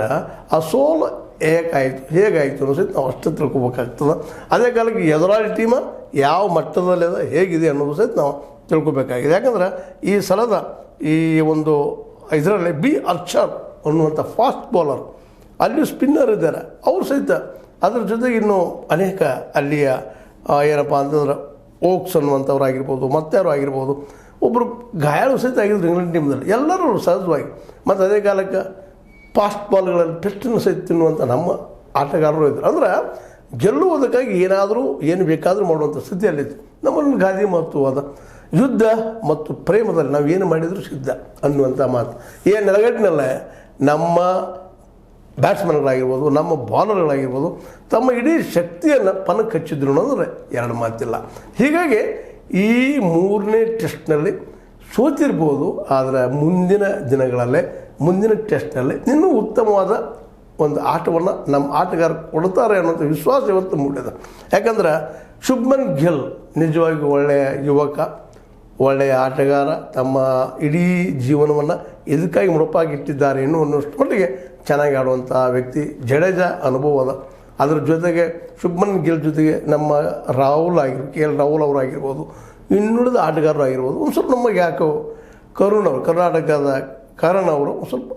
ಆದರೆ ಆ ಸೋಲು ಹೇಗಾಯಿತು ಅನ್ನೋ ಸಹಿತ ನಾವು ಅಷ್ಟು ತಿಳ್ಕೊಬೇಕಾಗ್ತದೆ. ಅದೇ ಕಾಲಕ್ಕೆ ಎದುರಾಳಿ ಟೀಮ ಯಾವ ಮಟ್ಟದಲ್ಲಿ ಅದ ಹೇಗಿದೆ ಅನ್ನೋದು ಸಹಿತ ನಾವು ತಿಳ್ಕೊಬೇಕಾಗಿದೆ. ಯಾಕಂದ್ರೆ ಈ ಸಲದ ಈ ಒಂದು ಇದರಲ್ಲಿ ಬಿ ಆರ್ಚರ್ ಅನ್ನುವಂಥ ಫಾಸ್ಟ್ ಬೌಲರ್, ಅಲ್ಲಿ ಸ್ಪಿನ್ನರ್ ಇದ್ದಾರೆ, ಅವರು ಸಹಿತ ಅದ್ರ ಜೊತೆಗೆ ಇನ್ನೂ ಅನೇಕ ಅಲ್ಲಿಯ ಏನಪ್ಪ ಅಂತಂದ್ರೆ ಓಕ್ಸ್ ಅನ್ನುವಂಥವ್ರು ಆಗಿರ್ಬೋದು, ಮತ್ತಾರು ಆಗಿರ್ಬೋದು, ಒಬ್ಬರು ಗಾಯಾಳು ಸಹಿತ ಆಗಿದ್ರು ಇಂಗ್ಲೆಂಡ್ ಟೀಮ್ದಲ್ಲಿ. ಎಲ್ಲರೂ ಸಹಜವಾಗಿ ಮತ್ತು ಅದೇ ಕಾಲಕ್ಕೆ ಫಾಸ್ಟ್ ಬಾಲ್ಗಳಲ್ಲಿ ಟೆಸ್ಟನ್ನು ಸಹಿತ ತಿನ್ನುವಂಥ ನಮ್ಮ ಆಟಗಾರರು ಇದ್ದರು. ಅಂದ್ರೆ ಗೆಲ್ಲುವುದಕ್ಕಾಗಿ ಏನು ಬೇಕಾದರೂ ಮಾಡುವಂಥ ಸ್ಥಿತಿಯಲ್ಲಿತ್ತು. ನಮ್ಮಲ್ಲಿ ಗಾದಿ ಮಾತು ಅದ, ಯುದ್ಧ ಮತ್ತು ಪ್ರೇಮದಲ್ಲಿ ನಾವು ಏನು ಮಾಡಿದರೂ ಸಿದ್ಧ ಅನ್ನುವಂಥ ಮಾತು. ಈ ನೆಲಗಟ್ಟಿನಲ್ಲೇ ನಮ್ಮ ಬ್ಯಾಟ್ಸ್ಮನ್ಗಳಾಗಿರ್ಬೋದು, ನಮ್ಮ ಬಾಲರ್ಗಳಾಗಿರ್ಬೋದು ತಮ್ಮ ಇಡೀ ಶಕ್ತಿಯನ್ನು ಪನಕ್ಕೆ ಹಚ್ಚಿದ್ರು ಅನ್ನೋದ್ರೆ ಎರಡು ಮಾತಿಲ್ಲ. ಹೀಗಾಗಿ ಈ 3ನೇ ಟೆಸ್ಟ್ನಲ್ಲಿ ಸೋತಿರ್ಬೋದು, ಆದರೆ ಮುಂದಿನ ದಿನಗಳಲ್ಲೇ ಮುಂದಿನ ಟೆಸ್ಟ್ನಲ್ಲಿ ಇನ್ನೂ ಉತ್ತಮವಾದ ಒಂದು ಆಟವನ್ನು ನಮ್ಮ ಆಟಗಾರ ಕೊಡ್ತಾರೆ ಅನ್ನೋಂಥ ವಿಶ್ವಾಸ ಇವತ್ತು ಮೂಡಿದೆ. ಯಾಕಂದ್ರೆ ಶುಭ್ಮನ್ ಗಿಲ್ ನಿಜವಾಗಿ ಒಳ್ಳೆಯ ಯುವಕ, ಒಳ್ಳೆಯ ಆಟಗಾರ, ತಮ್ಮ ಇಡೀ ಜೀವನವನ್ನು ಇದಕ್ಕಾಗಿ ಮುಡುಪಾಗಿಟ್ಟಿದ್ದಾರೆ ಅನ್ನೋಷ್ಟು ಮಟ್ಟಿಗೆ ಚೆನ್ನಾಗಿ ಆಡುವಂಥ ವ್ಯಕ್ತಿ. ಜಡೇಜಾ ಅನುಭವದ, ಅದರ ಜೊತೆಗೆ ಶುಭ್ಮನ್ ಗಿಲ್ ಜೊತೆಗೆ ನಮ್ಮ ರಾಹುಲ್ ರಾಹುಲ್ ಅವರಾಗಿರ್ಬೋದು, ಇನ್ನುಳಿದ ಆಟಗಾರರು ಆಗಿರ್ಬೋದು. ಒಂದು ಸ್ವಲ್ಪ ನಮಗೆ ಯಾಕೋ ಕರುಣ್ ಅವರು, ಕರ್ನಾಟಕದ ಕರಣ್ ಅವರು ಒಂದು ಸ್ವಲ್ಪ